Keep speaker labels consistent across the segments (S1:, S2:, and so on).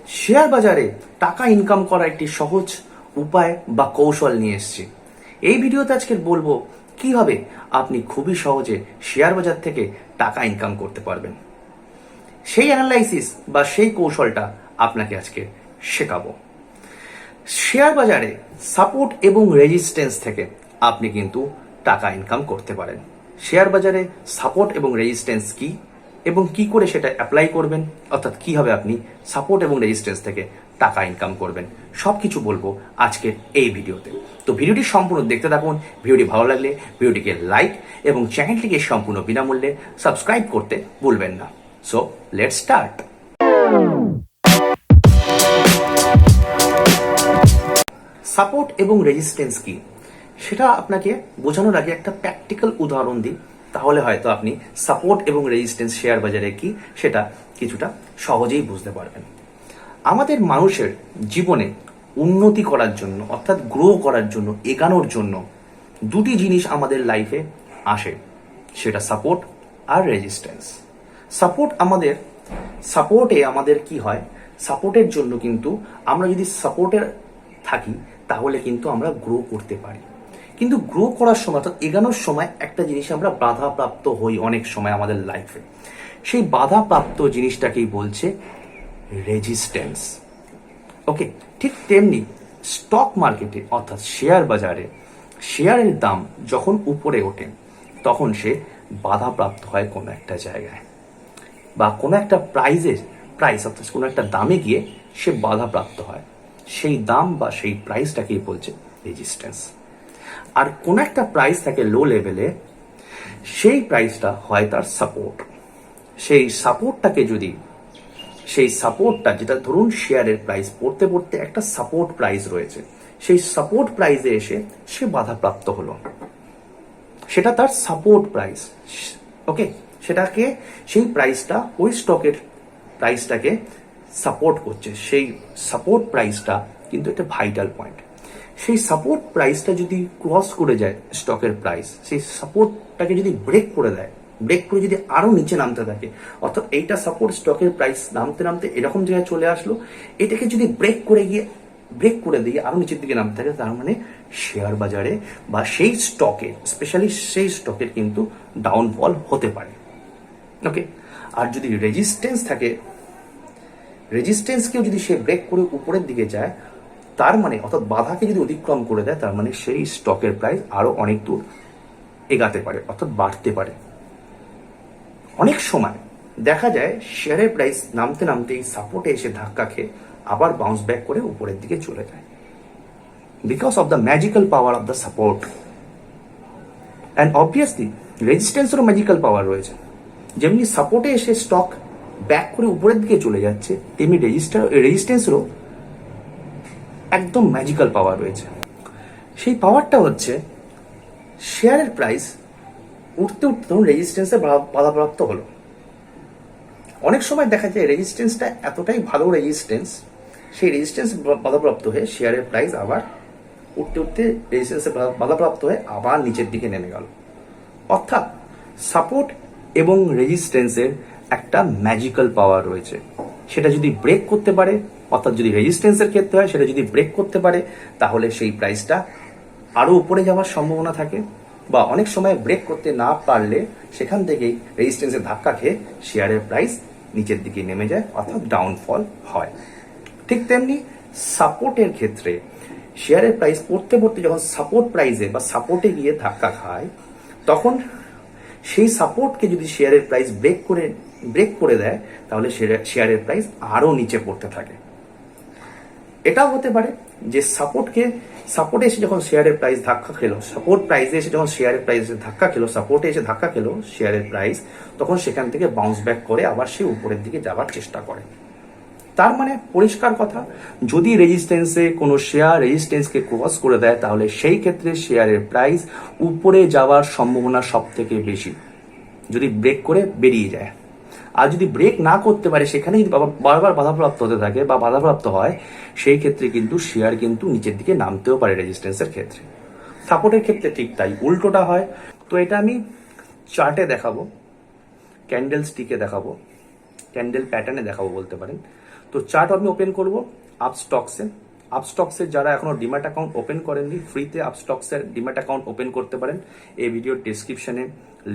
S1: Share বাজারে টাকা income করার একটি সহজ উপায় বা কৌশল নিয়ে এসেছি। এই ভিডিওতে আজকে বলবো কিভাবে আপনি খুবই সহজে শেয়ার বাজার থেকে টাকা ইনকাম করতে পারবেন। সেই অ্যানালাইসিস বা সেই কৌশলটা আপনাকে আজকে শেখাবো। শেয়ার বাজারে সাপোর্ট এবং রেজিস্ট্যান্স থেকে আপনি কিন্তু টাকা ইনকাম করতে পারেন। শেয়ার বাজারে সাপোর্ট এবং রেজিস্ট্যান্স কি এবং কি করে সেটা অ্যাপ্লাই করবেন, অর্থাৎ কিভাবে আপনি সাপোর্ট এবং রেজিস্ট্যান্স থেকে টাকা ইনকাম করবেন, সব কিছু বলবো আজকের এই ভিডিওতে। তো ভিডিওটি সম্পূর্ণ দেখতে থাকুন। ভিডিওটি ভালো লাগলে ভিডিওটিকে লাইক এবং চ্যানেলটিকে সম্পূর্ণ বিনামূল্যে সাবস্ক্রাইব করতে ভুলবেন না। So let's start. সাপোর্ট এবং রেজিস্ট্যান্স কি সেটা আপনাকে বোঝানোর আগে একটা প্র্যাকটিক্যাল উদাহরণ দিই, তাহলে হয়তো আপনি সাপোর্ট এবং রেজিস্ট্যান্স শেয়ার বাজারে কি সেটা কিছুটা সহজেই বুঝতে পারবেন। আমাদের মানুষের জীবনে উন্নতি করার জন্য, অর্থাৎ গ্রো করার জন্য, এগানোর জন্য দুটি জিনিস আমাদের লাইফে আসে, সেটা সাপোর্ট আর রেজিস্ট্যান্স। সাপোর্টে আমাদের কি হয়, সাপোর্টের জন্য কিন্তু আমরা যদি সাপোর্টে থাকি তাহলে কিন্তু আমরা গ্রো করতে পারি। কিন্তু গ্রো করার সময়, অর্থাৎ এগানোর সময় একটা জিনিস আমরা বাধাপ্রাপ্ত হই অনেক সময় আমাদের লাইফে। সেই বাধাপ্রাপ্ত জিনিসটাকেই বলছে রেজিস্ট্যান্স। ওকে, ঠিক তেমনি স্টক মার্কেটে অর্থাৎ শেয়ার বাজারে শেয়ারের দাম যখন উপরে ওঠে তখন সে বাধাপ্রাপ্ত হয় কোনো একটা জায়গায়, বা কোনো একটা প্রাইস অর্থাৎ কোনো একটা দামে গিয়ে সে বাধাপ্রাপ্ত হয়। সেই দাম বা সেই প্রাইসটাকেই বলছে রেজিস্ট্যান্স। আর কোন একটা প্রাইস থাকে লো লেভেলে, সেই প্রাইসটা হয় তার সাপোর্ট। সেই সাপোর্টটা যেটা ধরুন শেয়ারের প্রাইস পড়তে পড়তে একটা সাপোর্ট প্রাইস রয়েছে, সেই সাপোর্ট প্রাইসে এসে সে বাধাপ্রাপ্ত হলো, সেটা তার সাপোর্ট প্রাইস। ওকে, সেই প্রাইসটা ওই স্টকের প্রাইসটাকে সাপোর্ট করছে। সেই সাপোর্ট প্রাইসটা কিন্তু একটা ভাইটাল পয়েন্ট। সেই সাপোর্ট প্রাইসটা যদি ক্রস করে যায় স্টকের প্রাইস, সেই সাপোর্টটাকে যদি ব্রেক করে যদি আরো নিচে নামতে থাকে, অর্থাৎ এইটা সাপোর্ট স্টকের প্রাইস নামতে নামতে এরকম জায়গায় চলে আসলো, এটাকে যদি ব্রেক করে দিয়ে আরো নিচের দিকে নামতে থাকে, তার মানে শেয়ার বাজারে বা সেই স্টকে, স্পেশালি সেই স্টকের কিন্তু ডাউনফল হতে পারে। ওকে, আর যদি রেজিস্ট্যান্স থাকে, রেজিস্ট্যান্সকেও যদি সে ব্রেক করে উপরের দিকে যায়, তার মানে অর্থাৎ বাধাকে যদি অতিক্রম করে দেয়, তার মানে সেই স্টকের প্রাইস আরো অনেক দূর এগাতে পারে, অর্থাৎ বাড়তে পারে। অনেক সময় দেখা যায় শেয়ারের প্রাইস নামতে নামতে এই সাপোর্টে এসে ধাক্কা খেয়ে আবার বাউন্স ব্যাক করে উপরের দিকে চলে যায়, because of the magical power of the support. And obviously রেজিস্ট্যান্সেরও ম্যাজিক্যাল পাওয়ার রয়েছে। যেমনি সাপোর্টে এসে স্টক ব্যাক করে উপরের দিকে চলে যাচ্ছে, তেমনি রেজিস্ট্যান্সেরও একদম ম্যাজিক্যাল পাওয়ার রয়েছে। সেই পাওয়ারটা হচ্ছে শেয়ারের প্রাইস উঠতে উঠতে তখন রেজিস্ট্যান্সে বাধাপ্রাপ্ত হলো। অনেক সময় দেখা যায় রেজিস্ট্যান্সটা এতটাই ভালো রেজিস্ট্যান্স, সেই রেজিস্ট্যান্স বাধাপ্রাপ্ত হয়ে শেয়ারের প্রাইস আবার উঠতে উঠতে রেজিস্ট্যান্সে বাধাপ্রাপ্ত হয়ে আবার নিচের দিকে নেমে গেল। অর্থাৎ সাপোর্ট এবং রেজিস্ট্যান্সের একটা ম্যাজিক্যাল পাওয়ার রয়েছে। সেটা যদি ব্রেক করতে পারে, অর্থাৎ যদি রেজিস্ট্যান্সের ক্ষেত্রে হয়, সেটা যদি ব্রেক করতে পারে, তাহলে সেই প্রাইসটা আরো উপরে যাওয়ার সম্ভাবনা থাকে। বা অনেক সময় ব্রেক করতে না পারলে সেখান থেকেই রেজিস্ট্যান্সের ধাক্কা খেয়ে শেয়ারের প্রাইস নিচের দিকে নেমে যায়, অর্থাৎ ডাউনফল হয়। ঠিক তেমনি সাপোর্টের ক্ষেত্রে শেয়ারের প্রাইস পড়তে পড়তে যখন সাপোর্ট প্রাইসে বা সাপোর্টে গিয়ে ধাক্কা খায়, তখন সেই সাপোর্টকে যদি শেয়ারের প্রাইস ব্রেক করে দেয়, তাহলে শেয়ারের প্রাইস আরো নিচে পড়তে থাকে। এটাও হতে পারে যে সাপোর্টে এসে যখন শেয়ারের প্রাইস ধাক্কা খেলো, সাপোর্টে এসে ধাক্কা খেলো শেয়ারের প্রাইস, তখন সেখান থেকে বাউন্স ব্যাক করে আবার সে উপরের দিকে যাওয়ার চেষ্টা করে। তার মানে পরিষ্কার কথা, যদি কোনো শেয়ার রেজিস্ট্যান্সকে ক্রস করে দেয়, তাহলে সেই ক্ষেত্রে শেয়ারের প্রাইস উপরে যাওয়ার সম্ভাবনা সব থেকে বেশি, যদি ব্রেক করে বেরিয়ে যায়। আর যদি ব্রেক না করতে পারে, সেখানে যদি বারবার বাধাপ্রাপ্ত হতে থাকে বা বাধাপ্রাপ্ত হয়, সেই ক্ষেত্রে কিন্তু শেয়ার কিন্তু নিচের দিকে নামতেও পারে রেজিস্ট্যান্সের ক্ষেত্রে। সাপোর্টের ক্ষেত্রে ঠিক তাই উল্টোটা হয়। তো এটা আমি চার্টে দেখাবো, ক্যান্ডেল স্টিকে দেখাবো, ক্যান্ডেল প্যাটার্নে দেখাবো বলতে পারেন। তো তো চার্ট আমি ওপেন করব আপস্টক্সে যারা এখনো ডিম্যাট অ্যাকাউন্ট ওপেন করেননি, ফ্রিতে আপস্টক্সের ডিম্যাট অ্যাকাউন্ট ওপেন করতে পারেন। এই ভিডিওর ডেসক্রিপশনে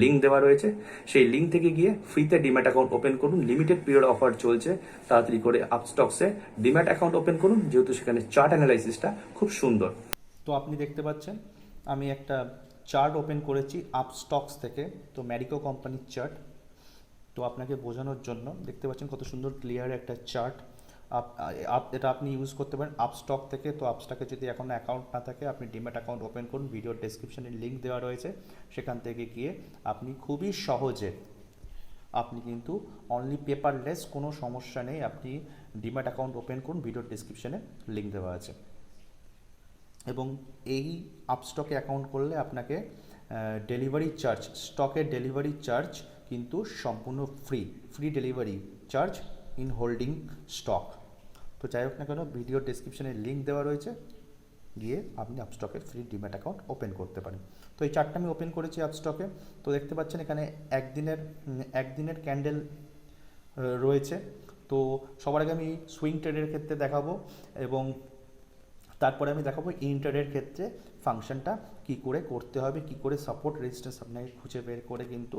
S1: লিঙ্ক দেওয়া রয়েছে, সেই লিঙ্ক থেকে গিয়ে ফ্রিতে ডিম্যাট অ্যাকাউন্ট ওপেন করুন। লিমিটেড পিরিয়ড অফার চলছে, তাড়াতাড়ি করে আপস্টক্সে ডিম্যাট অ্যাকাউন্ট ওপেন করুন, যেহেতু সেখানে চার্ট অ্যানালাইসিসটা খুব সুন্দর। তো আপনি দেখতে পাচ্ছেন আমি একটা চার্ট ওপেন করেছি আপস্টক্স থেকে, তো ম্যারিকো কোম্পানির চার্ট। তো আপনাকে বোঝানোর জন্য দেখতে পাচ্ছেন কত সুন্দর ক্লিয়ার একটা চার্ট। এটা আপনি ইউজ করতে পারেন আপস্টক থেকে। তো আপস্টকে যদি এখনও অ্যাকাউন্ট না থাকে, আপনি ডিম্যাট অ্যাকাউন্ট ওপেন করুন, ভিডিওর ডেসক্রিপশনে লিঙ্ক দেওয়া রয়েছে, সেখান থেকে গিয়ে আপনি খুবই সহজে আপনি কিন্তু অনলি পেপারলেস, কোনো সমস্যা নেই, আপনি ডিম্যাট অ্যাকাউন্ট ওপেন করুন, ভিডিওর ডেসক্রিপশনে লিঙ্ক দেওয়া আছে। এবং এই আপস্টকে অ্যাকাউন্ট করলে আপনাকে ডেলিভারি চার্জ, স্টকের ডেলিভারি চার্জ কিন্তু সম্পূর্ণ free delivery charge in holding stock. তো যাই হোক না কেন, ভিডিও ডেসক্রিপশনে লিঙ্ক দেওয়া রয়েছে, গিয়ে আপনি আপস্টকের ফ্রি ডিম্যাট অ্যাকাউন্ট ওপেন করতে পারেন। তো এই চার্টটা আমি ওপেন করেছি আপস্টকে। তো দেখতে পাচ্ছেন এখানে একদিনের ক্যান্ডেল রয়েছে। তো সবার আগে আমি সুইং ট্রেডের ক্ষেত্রে দেখাবো, এবং তারপরে আমি দেখাবো ইন্টারের ক্ষেত্রে ফাংশনটা কি করে করতে হবে, কি করে সাপোর্ট রেজিস্ট্যান্স আপনাকে খুঁজে বের করে কিন্তু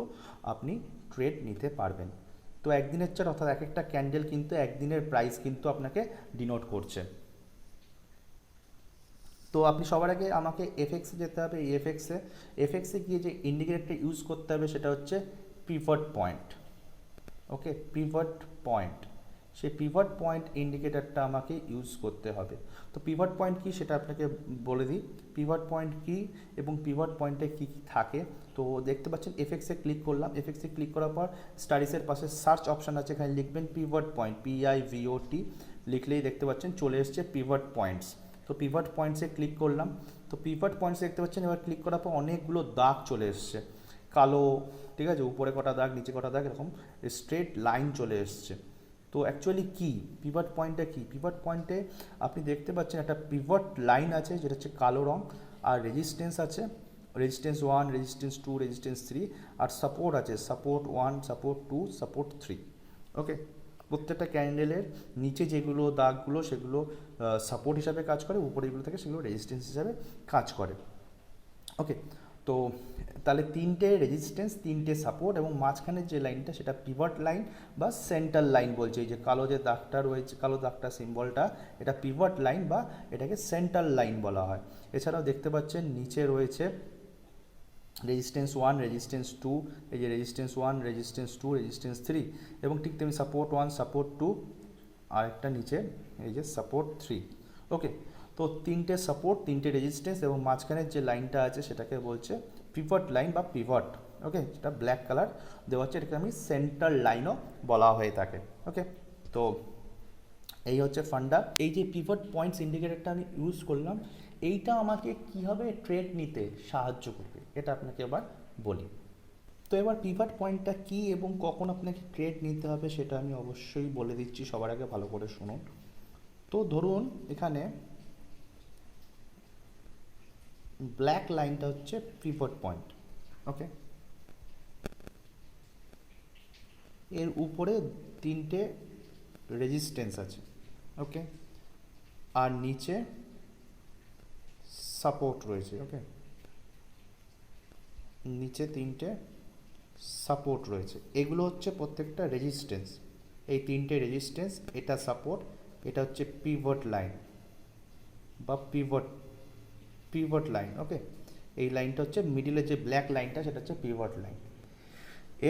S1: আপনি ট্রেড নিতে পারবেন। তো একদিনের চার্ট, অর্থাৎ এক একটা ক্যান্ডেল কিন্তু একদিনের প্রাইস কিন্তু আপনাকে ডিনোট করছে। তো আপনি সবার আগে আমাকে এফএক্সে যেতে হবে। এই এফএক্সে গিয়ে যে ইন্ডিকেটরটা ইউজ করতে হবে সেটা হচ্ছে পিভট পয়েন্ট। ওকে, পিভট পয়েন্ট, সেই পিভট পয়েন্ট ইন্ডিকেটরটা আমাকে ইউজ করতে হবে। তো পিভট পয়েন্ট কি সেটা আপনাকে বলে দিই। পিভট পয়েন্ট কি এবং পিভট পয়েন্টে কী কী থাকে। তো দেখতে পাচ্ছেন এফএক্সে ক্লিক করলাম, এফএক্সে ক্লিক করার পর স্টাডিসের পাশে সার্চ অপশান আছে, এখানে লিখবেন পিভট পয়েন্ট, PIVOT লিখলেই দেখতে পাচ্ছেন চলে এসছে পিভট পয়েন্টস। তো পিভট পয়েন্টসে ক্লিক করলাম। তো পিভট পয়েন্টসে দেখতে পাচ্ছেন এবার ক্লিক করার পর অনেকগুলো দাগ চলে এসছে, কালো, ঠিক আছে, উপরে কটা দাগ, নিচে কটা দাগ, এরকম স্ট্রেট লাইন চলে এসছে। তো অ্যাকচুয়ালি কি পিভট পয়েন্টটা কি? পিভট পয়েন্টে আপনি দেখতে পাচ্ছেন একটা পিভট লাইন আছে যেটা হচ্ছে কালো রং, আর রেজিস্ট্যান্স আছে, রেজিস্ট্যান্স 1, রেজিস্ট্যান্স 2, রেজিস্ট্যান্স 3, আর সাপোর্ট আছে, সাপোর্ট 1, সাপোর্ট 2, সাপোর্ট 3। ওকে, প্রত্যেকটা ক্যান্ডেলের নিচে যেগুলো দাগগুলো সেগুলো সাপোর্ট হিসাবে কাজ করে, উপরে যেগুলো থাকে সেগুলো রেজিস্ট্যান্স হিসাবে কাজ করে। ওকে, তো তাহলে তিনটে রেজিস্ট্যান্স, তিনটে সাপোর্ট, এবং মাঝখানের যে লাইনটা সেটা পিভট লাইন বা সেন্টার লাইন বলছে। এই যে কালো যে দাগটা রয়েছে, কালো দাগটা সিম্বলটা, এটা পিভট লাইন বা এটাকে সেন্টার লাইন বলা হয়। এছাড়াও দেখতে পাচ্ছেন নিচে রয়েছে রেজিস্ট্যান্স 1, রেজিস্ট্যান্স 2, এই যে রেজিস্ট্যান্স 1, রেজিস্ট্যান্স 2, রেজিস্ট্যান্স 3, এবং ঠিক তেমনি সাপোর্ট 1, সাপোর্ট 2, আর একটা নিচে এই যে সাপোর্ট 3। ওকে, তো তিনটে সাপোর্ট, তিনটে রেজিস্ট্যান্স, এবং মাঝখানের যে লাইনটা আছে সেটাকে বলছে পিভট লাইন বা পিভট। ওকে, যেটা ব্ল্যাক কালার দেওয়া হচ্ছে, এটাকে আমি সেন্টার লাইনও বলা হয়ে থাকে। ওকে, তো এই হচ্ছে ফান্ডা। এই যে পিভট পয়েন্টস ইন্ডিকেটরটা আমি ইউজ করলাম, এইটা আমাকে কীভাবে ট্রেড নিতে সাহায্য করবে এটা আপনাকে এবার বলি। তো এবার পিভট পয়েন্টটা কী এবং কখন আপনাকে ট্রেড নিতে হবে সেটা আমি অবশ্যই বলে দিচ্ছি, সবার আগে ভালো করে শুনুন। তো ধরুন এখানে ব্ল্যাক লাইনটা হচ্ছে পিভট পয়েন্ট। ওকে, এর উপরে তিনটে রেজিস্ট্যান্স আছে। ওকে, আর নিচে সাপোর্ট রয়েছে। ওকে, নিচে তিনটে সাপোর্ট রয়েছে, এগুলো হচ্ছে প্রত্যেকটা রেজিস্ট্যান্স। এই তিনটে রেজিস্ট্যান্স, এটা সাপোর্ট, এটা হচ্ছে পিভট লাইন বা পিভট লাইন। ওকে, এই লাইনটা হচ্ছে মিডিলে যে ব্ল্যাক লাইনটা সেটা হচ্ছে পিভট লাইন।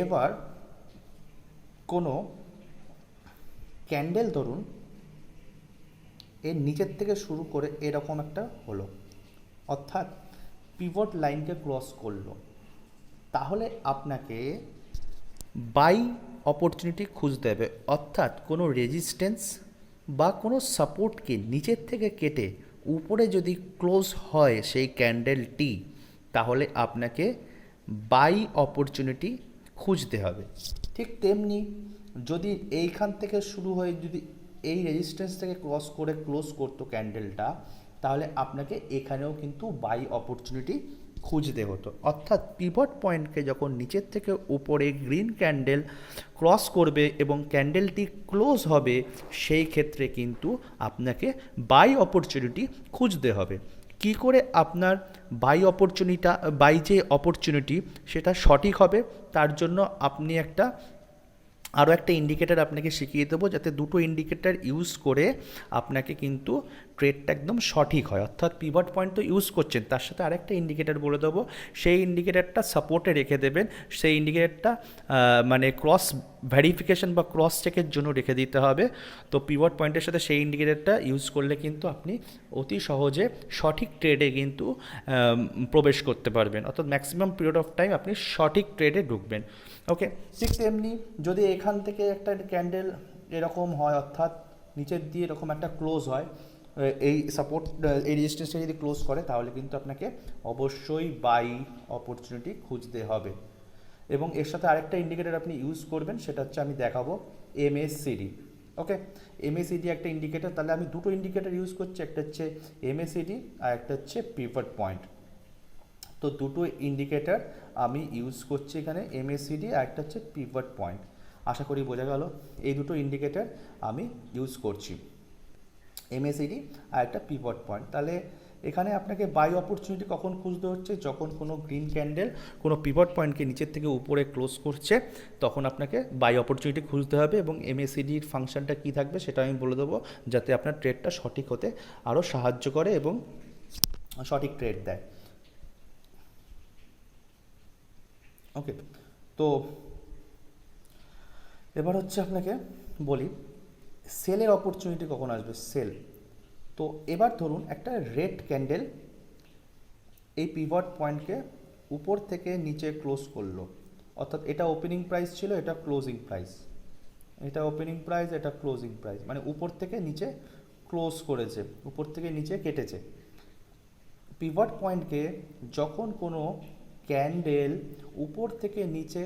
S1: এবার কোনো ক্যান্ডেল ধরুন এর নিচের থেকে শুরু করে এরকম একটা হলো, অর্থাৎ পিভট লাইনকে ক্রস করলো, তাহলে আপনাকে বাই অপরচুনিটি খুঁজতে হবে। অর্থাৎ কোনো রেজিস্ট্যান্স বা কোনো সাপোর্টকে নিচের থেকে কেটে উপরে যদি ক্লোজ হয় সেই ক্যান্ডেলটি, তাহলে আপনাকে বাই অপরচুনিটি খুঁজতে হবে। ঠিক তেমনি যদি এইখান থেকে শুরু হয়ে যদি এই রেজিস্ট্যান্স থেকে ক্রস করে ক্লোজ করতো ক্যান্ডেলটা, তাহলে আপনাকে এখানেও কিন্তু বাই অপরচুনিটি
S2: খুঁজতে হতো। অর্থাৎ পিভট পয়েন্টকে যখন নিচের থেকে উপরে গ্রিন ক্যান্ডেল ক্রস করবে এবং ক্যান্ডেলটি ক্লোজ হবে, সেই ক্ষেত্রে কিন্তু আপনাকে বাই অপরচুনিটি খুঁজতে হবে। কি করে আপনার বাই যে অপরচুনিটি সেটা সঠিক হবে, তার জন্য আপনি আরও একটা ইন্ডিকেটার আপনাকে শিখিয়ে দেবো, যাতে দুটো ইন্ডিকেটার ইউজ করে আপনাকে কিন্তু ট্রেডটা একদম সঠিক হয়। অর্থাৎ পিভট পয়েন্ট তো ইউজ করছেন, তার সাথে আরেকটা ইন্ডিকেটার বলে দেবো, সেই ইন্ডিকেটারটা সাপোর্টে রেখে দেবেন। সেই ইন্ডিকেটারটা মানে ক্রস ভেরিফিকেশন বা ক্রস চেকের জন্য রেখে দিতে হবে। তো পিভট পয়েন্টের সাথে সেই ইন্ডিকেটারটা ইউজ করলে কিন্তু আপনি অতি সহজে সঠিক ট্রেডে কিন্তু প্রবেশ করতে পারবেন। অর্থাৎ ম্যাক্সিমাম পিরিয়ড অফ টাইম আপনি সঠিক ট্রেডে ঢুকবেন। ওকে, ঠিক তেমনি যদি এখান থেকে একটা ক্যান্ডেল এরকম হয়, অর্থাৎ নিচের দিয়ে এরকম একটা ক্লোজ হয়, এই সাপোর্ট এই রেজিস্ট্যান্সটা যদি ক্লোজ করে, তাহলে কিন্তু আপনাকে অবশ্যই বাই অপরচুনিটি খুঁজতে হবে। এবং এর সাথে আরেকটা ইন্ডিকেটর আপনি ইউজ করবেন, সেটা হচ্ছে আমি দেখাবো এমএসসিডি। ওকে, এমএসসিডি একটা ইন্ডিকেটর, তাহলে আমি দুটো ইন্ডিকেটর ইউজ করছি, একটা হচ্ছে এমএসসিডি আর একটা হচ্ছে পিভট পয়েন্ট। তো দুটো ইন্ডিকেটর আমি ইউজ করছি এখানে, এমএসসিডি আর একটা হচ্ছে পিভট পয়েন্ট। আশা করি বোঝা গেল, এই দুটো ইন্ডিকেটর আমি ইউজ করছি, এমএসিডি আর একটা পিভট পয়েন্ট। তাহলে এখানে আপনাকে বাই অপরচুনিটি কখন খুঁজতে হচ্ছে, যখন কোনো গ্রিন ক্যান্ডেল কোনো পিভট পয়েন্টকে নিচের থেকে উপরে ক্লোজ করছে, তখন আপনাকে বাই অপরচুনিটি খুঁজতে হবে। এবং এমএসিডির ফাংশনটা কী থাকবে সেটা আমি বলে দেবো, যাতে আপনার ট্রেডটা সঠিক হতে আরও সাহায্য করে এবং সঠিক ট্রেড দেয়। ওকে, তো এবার হচ্ছে আপনাকে বলি সেলের অপরচুনিটি কখন আসবে, সেল। তো এবার ধরুন একটা রেড ক্যান্ডেল এই পিভট পয়েন্টকে উপর থেকে নিচে ক্লোজ করলো, অর্থাৎ এটা ওপেনিং প্রাইস ছিল, এটা ক্লোজিং প্রাইস, এটা ওপেনিং প্রাইস, এটা ক্লোজিং প্রাইস, মানে উপর থেকে নিচে ক্লোজ করেছে, উপর থেকে নিচে কেটেছে। পিভট পয়েন্টকে যখন কোনো ক্যান্ডেল উপর থেকে নিচে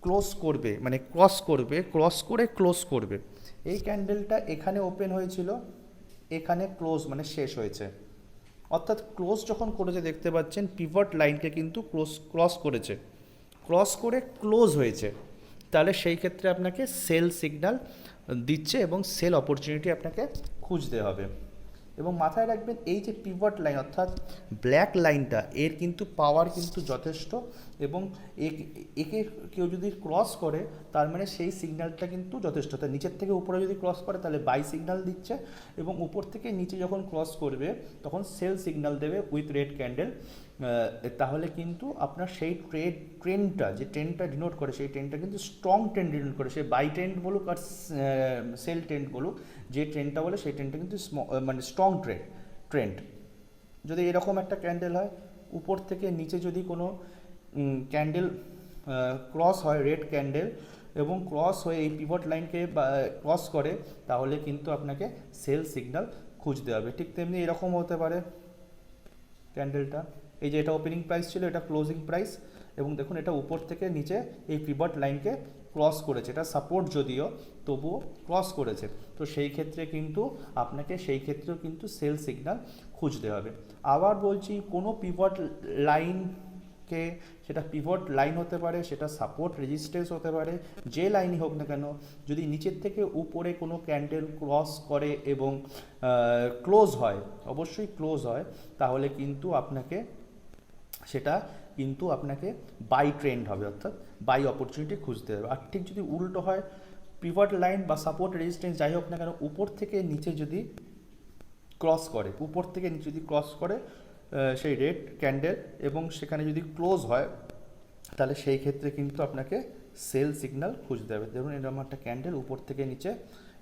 S2: ক্লোজ করবে, মানে ক্রস করে ক্লোজ করবে, এই ক্যান্ডেলটা এখানে ওপেন হয়েছিল, এখানে ক্লোজ মানে শেষ হয়েছে। অর্থাৎ ক্লোজ যখন করেছে, দেখতে পাচ্ছেন পিভট লাইনকে কিন্তু ক্রস করেছে, ক্রস করে ক্লোজ হয়েছে, তাহলে সেই ক্ষেত্রে আপনাকে সেল সিগন্যাল দিচ্ছে এবং সেল অপরচুনিটি আপনাকে খুঁজতে হবে। এবং মাথায় রাখবেন, এই যে পিভট লাইন অর্থাৎ ব্ল্যাক লাইনটা, এর কিন্তু পাওয়ার কিন্তু যথেষ্ট, এবং একে কেউ যদি ক্রস করে, তার মানে সেই সিগন্যালটা কিন্তু যথেষ্ট। তাই নিচের থেকে উপরে যদি ক্রস করে, তাহলে বাই সিগন্যাল দিচ্ছে, এবং উপর থেকে নিচে যখন ক্রস করবে, তখন সেল সিগন্যাল দেবে উইথ রেড ক্যান্ডেল। তাহলে কিন্তু আপনার সেই ট্রেন্ডটা, যে ট্রেন্ডটা ডিনোট করে, সেই ট্রেন্ডটা কিন্তু স্ট্রং ট্রেন্ড ডিনোট করে। সে বাই ট্রেন্ড বলুক আর সেল ট্রেন্ড বলুক, যে ট্রেন্ডটা বলে সেই ট্রেন্ডটা কিন্তু মানে স্ট্রং ট্রেন্ড। যদি এরকম একটা ক্যান্ডেল হয়, উপর থেকে নিচে যদি কোনো ক্যান্ডেল ক্রস হয়, রেড ক্যান্ডেল, এবং ক্রস হয়ে এই পিভট লাইনকে ক্রস করে, তাহলে কিন্তু আপনাকে সেল সিগন্যাল খুঁজতে হবে। ঠিক তেমনি এরকম হতে পারে ক্যান্ডেলটা, এই যে এটা ওপেনিং প্রাইস ছিল, এটা ক্লোজিং প্রাইস, এবং দেখুন এটা উপর থেকে নিচে এই পিভট লাইনকে ক্রস করেছে, এটা সাপোর্ট যদিও, তবুও ক্রস করেছে। তো সেই ক্ষেত্রে কিন্তু আপনাকে সেই ক্ষেত্রেও কিন্তু সেল সিগন্যাল খুঁজতে হবে। আবার বলছি, কোনো পিভট লাইনকে, সেটা পিভট লাইন হতে পারে, সেটা সাপোর্ট রেজিস্ট্যান্স হতে পারে, যে লাইনই হোক না কেন, যদি নিচের থেকে উপরে কোনো ক্যান্ডেল ক্রস করে এবং ক্লোজ হয়, অবশ্যই ক্লোজ হয়, তাহলে কিন্তু আপনাকে সেটা কিন্তু আপনাকে বাই ট্রেন্ড হবে, অর্থাৎ বাই অপরচুনিটি খুঁজতে হবে। আর ঠিক যদি উল্টো হয়, পিভট লাইন বা সাপোর্ট রেজিস্ট্যান্স যাই হোক না কেন, উপর থেকে নিচে যদি ক্রস করে, উপর থেকে নিচে যদি ক্রস করে সেই রেড ক্যান্ডেল, এবং সেখানে যদি ক্লোজ হয়, তাহলে সেই ক্ষেত্রে কিন্তু আপনাকে সেল সিগন্যাল খুঁজতে হবে। ধরুন এরকম একটা ক্যান্ডেল উপর থেকে নিচে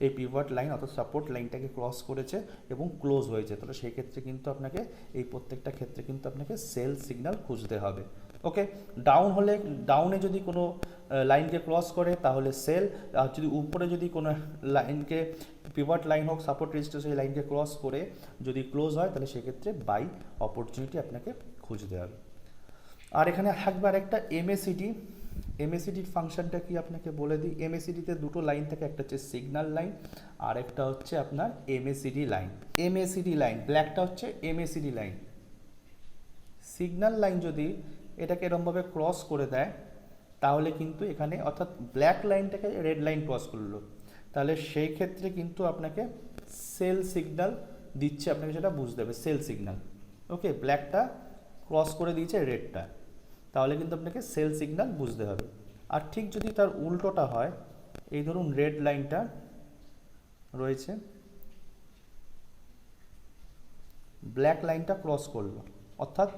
S2: এই পিভট লাইন অর্থাৎ সাপোর্ট লাইনটাকে ক্রস করেছে এবং ক্লোজ হয়েছে, তাহলে সেই ক্ষেত্রে কিন্তু আপনাকে এই প্রত্যেকটা ক্ষেত্রে কিন্তু আপনাকে সেল সিগন্যাল খুঁজতে হবে। ওকে, ডাউন হলে, ডাউনে যদি কোনো লাইনকে ক্রস করে, তাহলে সেল। আর যদি উপরে যদি কোনো লাইনকে, পিভট লাইন হোক, সাপোর্ট রেজিস্ট্যান্স, এই লাইনকে ক্রস করে যদি ক্লোজ হয়, তাহলে সেক্ষেত্রে বাই অপরচুনিটি আপনাকে খুঁজতে হবে। আর এখানে থাকবে আরেকটা এমএসিডি। এমএসিডির ফাংশনটা কি আপনাকে বলে দিই। এমএসিডিতে দুটো লাইন থাকে, একটা হচ্ছে সিগন্যাল লাইন, আর একটা হচ্ছে আপনার এমএসিডি লাইন। এমএসিডি লাইন ব্ল্যাকটা হচ্ছে এমএসিডি লাইন, সিগন্যাল লাইন যদি এটাকে এরমভাবে ক্রস করে দেয় তাহলে কিন্তু এখানে অর্থাৎ ব্ল্যাক লাইনটাকে রেড লাইন ক্রস করলো, তাহলে সেই ক্ষেত্রে কিন্তু আপনাকে সেল সিগন্যাল দিচ্ছে, আপনাকে সেটা বুঝতে হবে সেল সিগন্যাল। ওকে, ব্ল্যাকটা ক্রস করে দিয়েছে রেডটা, তাহলে কিন্তু আপনাকে সেল সিগন্যাল বুঝতে হবে। আর ঠিক যদি তার উল্টোটা হয়, এই ধরুন রেড লাইনটা রয়েছে, ব্ল্যাক লাইনটা ক্রস করলো, অর্থাৎ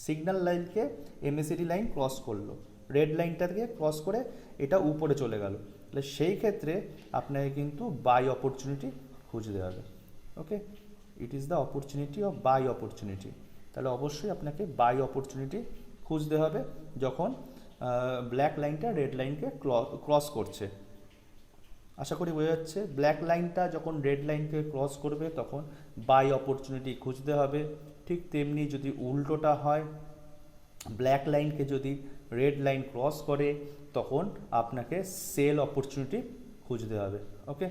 S2: সিগন্যাল লাইনকে এমএসিডি লাইন ক্রস করলো, রেড লাইনটাকে ক্রস করে এটা উপরে চলে গেল, তাহলে সেই ক্ষেত্রে আপনাকে কিন্তু বাই অপরচুনিটি খুঁজতে হবে। Okay, it is the opportunity of buy opportunity, তাহলে অবশ্যই আপনাকে বাই অপরচুনিটি খুঁজতে হবে যখন ব্ল্যাক লাইনটা রেড লাইনকে ক্রস করছে। আশা করি বোঝা যাচ্ছে, ব্ল্যাক লাইনটা যখন রেড লাইনকে ক্রস করবে তখন বাই অপরচুনিটি খুঁজতে হবে। ঠিক তেমনি যদি উল্টোটা হয়, ব্ল্যাক লাইনকে যদি রেড লাইন ক্রস করে তখন আপনাকে সেল অপরচুনিটি খুঁজতে হবে। ওকে,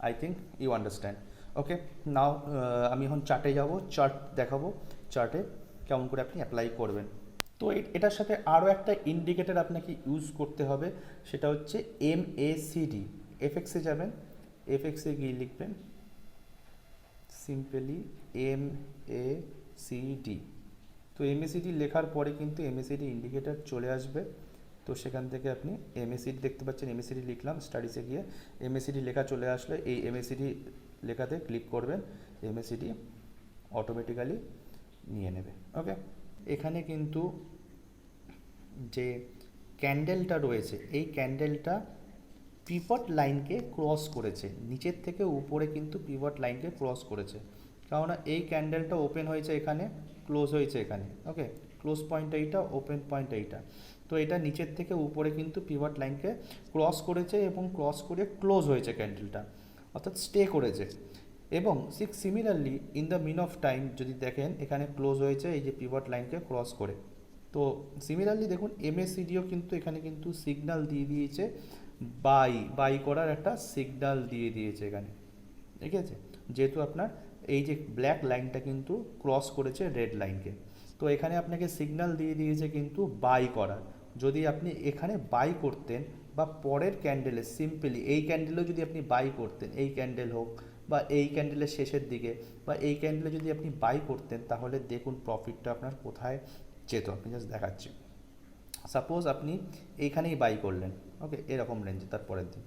S2: আই থিঙ্ক ইউ আন্ডারস্ট্যান্ড। ওকে, নাও আমি এখন চার্টে যাব, চার্ট দেখাবো, চার্টে কেমন করে আপনি অ্যাপ্লাই করবেন। তো এটার সাথে আরও একটা ইন্ডিকেটর আপনাকে ইউজ করতে হবে, সেটা হচ্ছে MACD। এফএক্সে যাবেন, এফএক্সে গিয়ে লিখবেন সিম্পলি MACD। তো MACD লেখার পরে কিন্তু MACD ইন্ডিকেটর চলে আসবে, তো সেখান থেকে আপনি MACD দেখতে পাচ্ছেন, MACD লিখলাম, স্টাডিসে গিয়ে MACD লেখা চলে আসলে এই MACD লেখাতে ক্লিক করবেন, MACD অটোমেটিক্যালি নিয়ে নেবে। ওকে, এখানে কিন্তু যে ক্যান্ডেলটা রয়েছে, এই ক্যান্ডেলটা পিভট লাইনকে ক্রস করেছে, নিচের থেকে উপরে কিন্তু পিভট লাইনকে ক্রস করেছে, কারণ এই ক্যান্ডেলটা ওপেন হয়েছে এখানে, ক্লোজ হয়েছে এখানে। ওকে, ক্লোজ পয়েন্ট এইটা, ওপেন পয়েন্ট এইটা, তো এটা নিচের থেকে উপরে কিন্তু পিভট লাইনকে ক্রস করেছে এবং ক্রস করে ক্লোজ হয়েছে ক্যান্ডেলটা, অর্থাৎ স্টে করেছে। এবং ঠিক similarly in the mean of time যদি দেখেন এখানে ক্লোজ হয়েছে এই যে পিভট লাইনকে ক্রস করে। তো সিমিলারলি দেখুন MACDও কিন্তু এখানে কিন্তু সিগন্যাল দিয়ে দিয়েছে, বাই করার একটা সিগন্যাল দিয়ে দিয়েছে এখানে, ঠিক আছে, যেহেতু আপনার এই যে ব্ল্যাক লাইনটা কিন্তু ক্রস করেছে রেড লাইনকে, তো এখানে আপনাকে সিগন্যাল দিয়ে দিয়েছে কিন্তু বাই করার। যদি আপনি এখানে বাই করতেন বা পরের ক্যান্ডেলে সিম্পলি এই ক্যান্ডেলেও যদি আপনি বাই করতেন, এই ক্যান্ডেল হোক বা এই ক্যান্ডেলের শেষের দিকে বা এই ক্যান্ডেলে যদি আপনি বাই করতেন, তাহলে দেখুন প্রফিটটা আপনার কোথায় যেত, আপনি জাস্ট দেখাচ্ছি। সাপোজ আপনি এইখানেই বাই করলেন, ওকে, এরকম রেঞ্জে, তারপরের দিন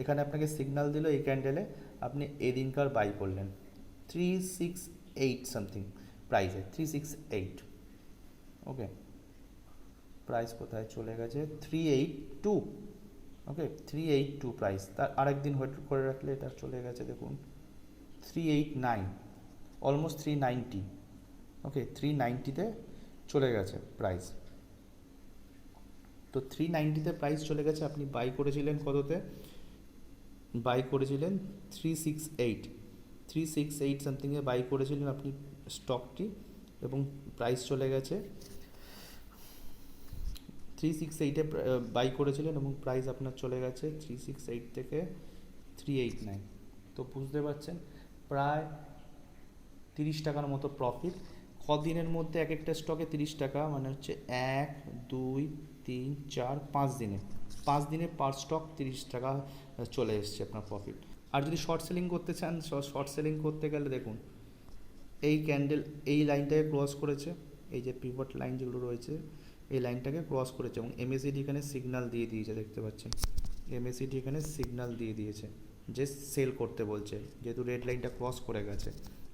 S2: এখানে আপনাকে সিগন্যাল দিল এই ক্যান্ডেলে, আপনি এদিনকার বাই করলেন 368 সামথিং প্রাইসে, 368। ওকে, প্রাইস কোথায় চলে গেছে, 382। ওকে, 382 প্রাইস, তার আরেকদিন ওয়েট করে রাখলে এটা চলে গেছে দেখুন 389, অলমোস্ট 390। ওকে, 390তে চলে গেছে প্রাইস, তো 390তে প্রাইস চলে গেছে। আপনি বাই করেছিলেন কততে, বাই করেছিলেন 368 সামথিংয়ে বাই করেছিলেন আপনি স্টকটি, এবং প্রাইস চলে গেছে 368-এ বাই করেছিলেন এবং প্রাইস আপনার চলে গেছে 368 থেকে 389। তো বুঝতে পারছেন প্রায় 30 টাকার মতো প্রফিট। কদিনের মধ্যে এক একটা স্টকে 30 টাকা, মানে হচ্ছে 1 2 3 4 5 দিনে, 5 দিনে পার স্টক 30 টাকা চলে এসছে আপনার প্রফিট। আর যদি শর্ট সেলিং করতে চান, শর্ট সেলিং করতে গেলে দেখুন এই ক্যান্ডেল এই লাইনটাকে ক্রস করেছে, এই যে পিভট লাইন যেগুলো রয়েছে এই লাইনটাকে ক্রস করেছে এবং MACD এখানে সিগন্যাল দিয়ে দিয়েছে, দেখতে পাচ্ছেন MACD এখানে সিগন্যাল দিয়ে দিয়েছে যে সেল করতে বলছে, যেহেতু রেড লাইনটা ক্রস করে গেছে।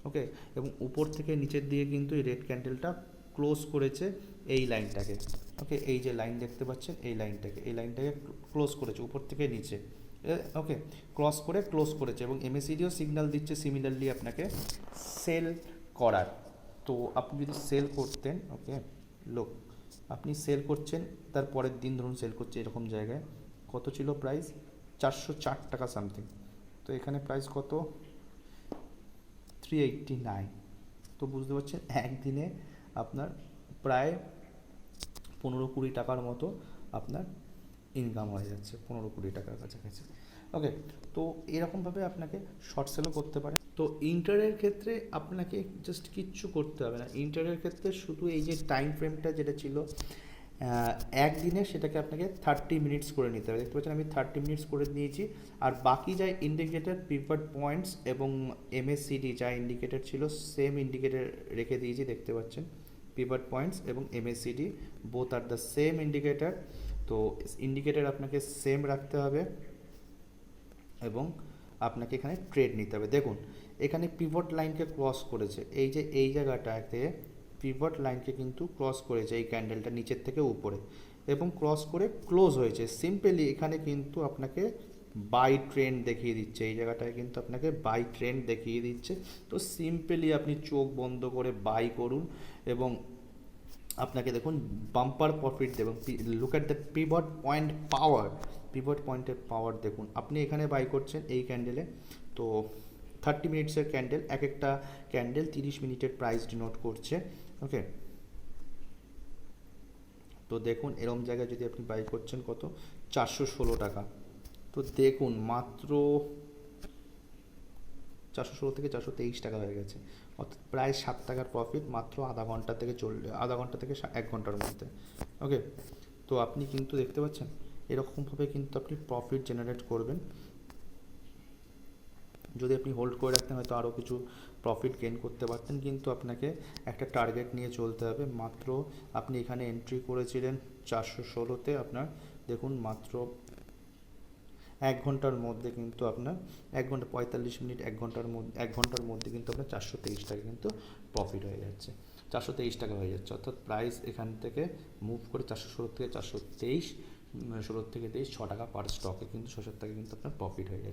S2: ওকে, এবং উপর থেকে নিচের দিকে কিন্তু এই রেড ক্যান্ডেলটা ক্লোজ করেছে এই লাইনটাকে। ওকে, এই যে লাইন দেখতে পাচ্ছেন এই লাইনটাকে ক্লোজ করেছে উপর থেকে নিচে। ওকে, ক্রস করে ক্লোজ করেছে এবং MACDও সিগন্যাল দিচ্ছে সিমিলারলি আপনাকে সেল করার। তো আপনি যদি সেল করতেন, ওকে লোক আপনি সেল করছেন, তার পরের দিন ধরুন সেল করছে এরকম জায়গায়, কত ছিল প্রাইস, 404 টাকা সামথিং, তো এখানে প্রাইস কত 389। তো বুঝতে পারছেন একদিনে আপনার প্রায় 15-20 টাকার মতো আপনার ইনকাম হয়ে যাচ্ছে, 15-20 টাকার কাছাকাছি। ওকে, তো এরকমভাবে আপনাকে শর্ট সেলও করতে পারেন। তো ইন্টারের ক্ষেত্রে আপনাকে জাস্ট কিচ্ছু করতে হবে না। ইন্টারের ক্ষেত্রে শুধু এই যে টাইম ফ্রেমটা যেটা ছিল একদিনে, সেটাকে আপনাকে 30 মিনিটস করে নিতে হবে। দেখতে পাচ্ছেন আমি 30 মিনিটস করে নিয়েছি। আর বাকি যা ইন্ডিকেটর, পিভট পয়েন্টস এবং এমএসসিডি যা ইন্ডিকেটর ছিল সেম ইন্ডিকেটর রেখে দিয়েছি, দেখতে পাচ্ছেন। পিভট পয়েন্টস এবং MSCD both are the same indicator. তো ইন্ডিকেটর আপনাকে সেম রাখতে হবে এবং আপনাকে এখানে ট্রেড নিতে হবে। দেখুন এখানে পিভট লাইনকে ক্রস করেছে, এই যে এই জায়গাটাতে পিভট লাইনকে কিন্তু ক্রস করেছে এই ক্যান্ডেলটা নিচের থেকে উপরে, এবং ক্রস করে ক্লোজ হয়েছে। সিম্পলি এখানে কিন্তু আপনাকে বাই ট্রেন্ড দেখিয়ে দিচ্ছে, এই জায়গাটায় কিন্তু আপনাকে বাই ট্রেন্ড দেখিয়ে দিচ্ছে। তো সিম্পলি আপনি চোখ বন্ধ করে বাই করুন এবং আপনাকে দেখুন বাম্পার প্রফিট দেবেন। Look at the pivot point power, pivot পয়েন্টের পাওয়ার দেখুন। আপনি এখানে বাই করছেন এই ক্যান্ডেলে, তো 30 মিনিটসের ক্যান্ডেল, এক একটা ক্যান্ডেল 30 মিনিটের প্রাইস ডিনোট করছে। ওকে, তো দেখুন এরম জায়গায় যদি আপনি বাই করছেন কত, 416 টাকা। তো দেখুন মাত্র 416 থেকে 423 টাকা হয়ে গেছে, অর্থাৎ প্রায় 7 টাকার প্রফিট মাত্র আধা ঘন্টা থেকে 1 ঘন্টার মধ্যে। ওকে, তো আপনি কিন্তু দেখতে পাচ্ছেন এরকমভাবে কিন্তু আপনি প্রফিট জেনারেট করবেন। যদি আপনি হোল্ড করে রাখতেন হয়তো আরও কিছু প্রফিট গেইন করতে পারতেন, কিন্তু আপনাকে একটা টার্গেট নিয়ে চলতে হবে। মাত্র আপনি এখানে এন্ট্রি করেছিলেন 416-তে, আপনার দেখুন মাত্র 1 ঘন্টার মধ্যে কিন্তু আপনার 1 ঘন্টা 45 মিনিট, 1 ঘন্টার মধ্যে কিন্তু আপনার 423 টাকা কিন্তু প্রফিট হয়ে যাচ্ছে, 423 টাকা হয়ে যাচ্ছে। অর্থাৎ প্রাইস এখান থেকে মুভ করে 416 থেকে 423, 16 থেকে 23, 6 টাকা পার স্টকে কিন্তু 6 টাকা কিন্তু আপনার প্রফিট হয়ে গেছে।